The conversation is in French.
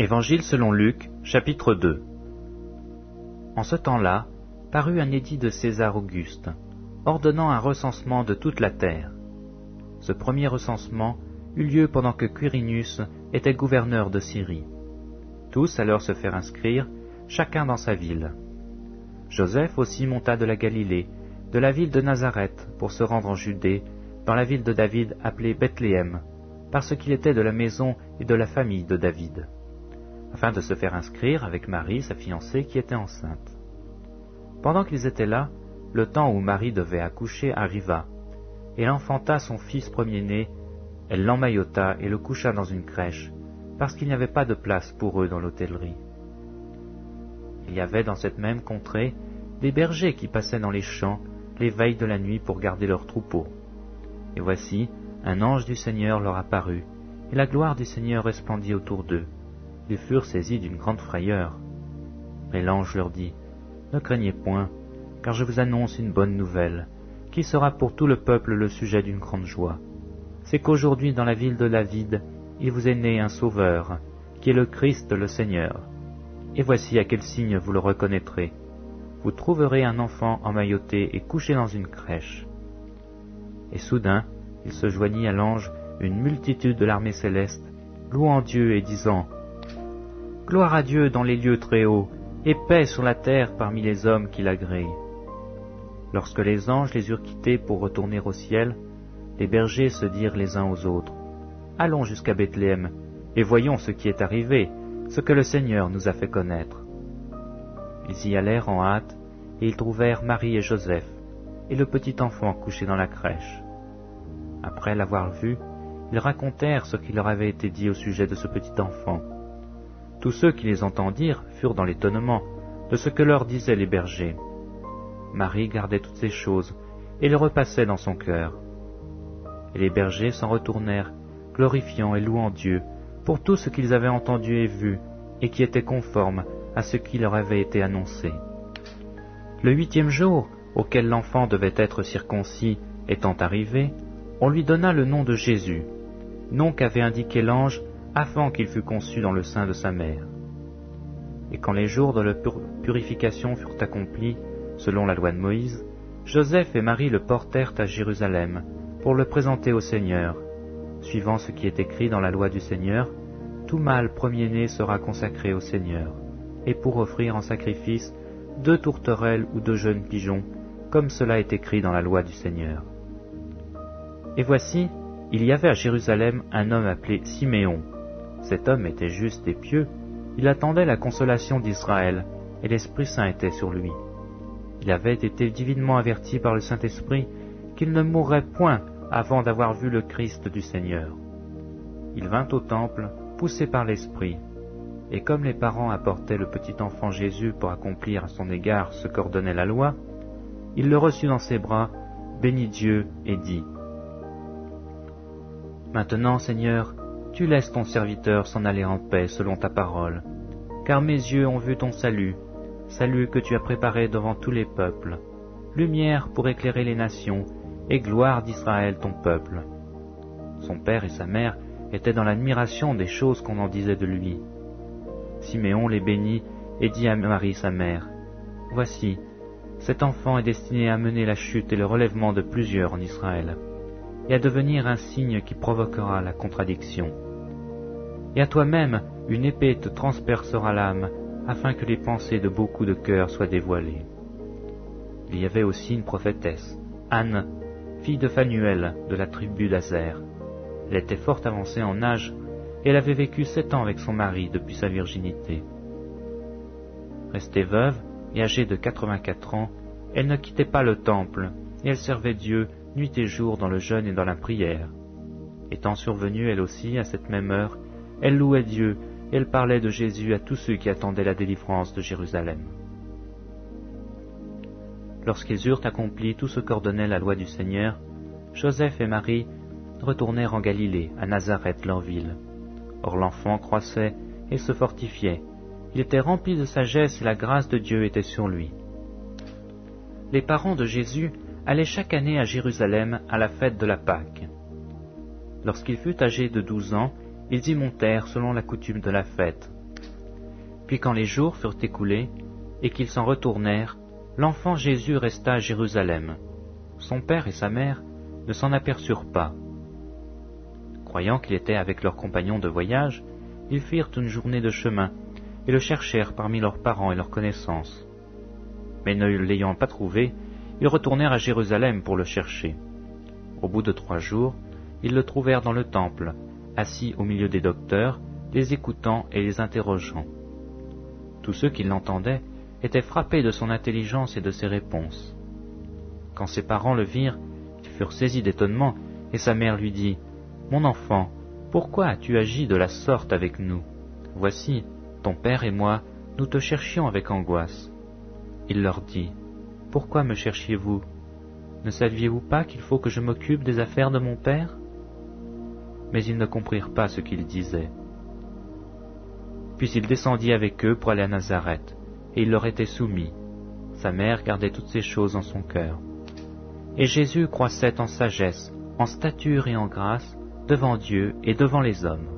Évangile selon Luc, chapitre 2. En ce temps-là, parut un édit de César Auguste, ordonnant un recensement de toute la terre. Ce premier recensement eut lieu pendant que Quirinius était gouverneur de Syrie. Tous allèrent se faire inscrire, chacun dans sa ville. Joseph aussi monta de la Galilée, de la ville de Nazareth, pour se rendre en Judée, dans la ville de David appelée Bethléem, parce qu'il était de la maison et de la famille de David, afin de se faire inscrire avec Marie, sa fiancée, qui était enceinte. Pendant qu'ils étaient là, le temps où Marie devait accoucher arriva, et elle enfanta son fils premier-né. Elle l'emmaillota et le coucha dans une crèche, parce qu'il n'y avait pas de place pour eux dans l'hôtellerie. Il y avait dans cette même contrée des bergers qui passaient dans les champs les veilles de la nuit pour garder leurs troupeaux. Et voici, un ange du Seigneur leur apparut, et la gloire du Seigneur resplendit autour d'eux. Ils furent saisis d'une grande frayeur. Mais l'ange leur dit, « Ne craignez point, car je vous annonce une bonne nouvelle, qui sera pour tout le peuple le sujet d'une grande joie. C'est qu'aujourd'hui dans la ville de David, il vous est né un Sauveur, qui est le Christ le Seigneur. Et voici à quel signe vous le reconnaîtrez. Vous trouverez un enfant emmailloté et couché dans une crèche. » Et soudain, il se joignit à l'ange une multitude de l'armée céleste, louant Dieu et disant, « Gloire à Dieu dans les lieux très hauts, et paix sur la terre parmi les hommes qui l'agréent. » Lorsque les anges les eurent quittés pour retourner au ciel, les bergers se dirent les uns aux autres, « Allons jusqu'à Bethléem, et voyons ce qui est arrivé, ce que le Seigneur nous a fait connaître. » Ils y allèrent en hâte, et ils trouvèrent Marie et Joseph, et le petit enfant couché dans la crèche. Après l'avoir vu, ils racontèrent ce qui leur avait été dit au sujet de ce petit enfant. Tous ceux qui les entendirent furent dans l'étonnement de ce que leur disaient les bergers. Marie gardait toutes ces choses, et les repassait dans son cœur. Et les bergers s'en retournèrent, glorifiant et louant Dieu pour tout ce qu'ils avaient entendu et vu, et qui était conforme à ce qui leur avait été annoncé. Le 8e jour, auquel l'enfant devait être circoncis, étant arrivé, on lui donna le nom de Jésus, nom qu'avait indiqué l'ange avant qu'il fût conçu dans le sein de sa mère. Et quand les jours de la purification furent accomplis, selon la loi de Moïse, Joseph et Marie le portèrent à Jérusalem pour le présenter au Seigneur. Suivant ce qui est écrit dans la loi du Seigneur, tout mâle premier-né sera consacré au Seigneur, et pour offrir en sacrifice 2 tourterelles ou 2 jeunes pigeons, comme cela est écrit dans la loi du Seigneur. Et voici, il y avait à Jérusalem un homme appelé Siméon. Cet homme était juste et pieux, il attendait la consolation d'Israël, et l'Esprit Saint était sur lui. Il avait été divinement averti par le Saint-Esprit qu'il ne mourrait point avant d'avoir vu le Christ du Seigneur. Il vint au temple, poussé par l'Esprit, et comme les parents apportaient le petit enfant Jésus pour accomplir à son égard ce qu'ordonnait la loi, il le reçut dans ses bras, bénit Dieu et dit, « Maintenant, Seigneur, tu laisses ton serviteur s'en aller en paix selon ta parole, car mes yeux ont vu ton salut, salut que tu as préparé devant tous les peuples, lumière pour éclairer les nations, et gloire d'Israël ton peuple. » Son père et sa mère étaient dans l'admiration des choses qu'on en disait de lui. Siméon les bénit et dit à Marie sa mère, « Voici, cet enfant est destiné à mener la chute et le relèvement de plusieurs en Israël, et à devenir un signe qui provoquera la contradiction. Et à toi-même, une épée te transpercera l'âme, afin que les pensées de beaucoup de cœurs soient dévoilées. » Il y avait aussi une prophétesse, Anne, fille de Phanuel, de la tribu d'Aser. Elle était fort avancée en âge, et elle avait vécu 7 ans avec son mari depuis sa virginité. Restée veuve et âgée de 84 ans, elle ne quittait pas le temple, et elle servait Dieu nuit et jour dans le jeûne et dans la prière. Étant survenue elle aussi à cette même heure, elle louait Dieu, et elle parlait de Jésus à tous ceux qui attendaient la délivrance de Jérusalem. Lorsqu'ils eurent accompli tout ce qu'ordonnait la loi du Seigneur, Joseph et Marie retournèrent en Galilée, à Nazareth leur ville. Or l'enfant croissait et se fortifiait. Il était rempli de sagesse et la grâce de Dieu était sur lui. Les parents de Jésus allaient chaque année à Jérusalem à la fête de la Pâque. Lorsqu'il fut âgé de 12 ans, ils y montèrent selon la coutume de la fête. Puis quand les jours furent écoulés, et qu'ils s'en retournèrent, l'enfant Jésus resta à Jérusalem. Son père et sa mère ne s'en aperçurent pas. Croyant qu'il était avec leurs compagnons de voyage, ils firent une journée de chemin, et le cherchèrent parmi leurs parents et leurs connaissances. Mais ne l'ayant pas trouvé, ils retournèrent à Jérusalem pour le chercher. Au bout de 3 jours, ils le trouvèrent dans le temple, assis au milieu des docteurs, les écoutant et les interrogeant. Tous ceux qui l'entendaient étaient frappés de son intelligence et de ses réponses. Quand ses parents le virent, ils furent saisis d'étonnement, et sa mère lui dit, « Mon enfant, pourquoi as-tu agi de la sorte avec nous? Voici, ton père et moi, nous te cherchions avec angoisse. » Il leur dit, « Pourquoi me cherchiez-vous? Ne saviez-vous pas qu'il faut que je m'occupe des affaires de mon père ?» Mais ils ne comprirent pas ce qu'il disait. Puis il descendit avec eux pour aller à Nazareth, et il leur était soumis. Sa mère gardait toutes ces choses en son cœur. Et Jésus croissait en sagesse, en stature et en grâce, devant Dieu et devant les hommes.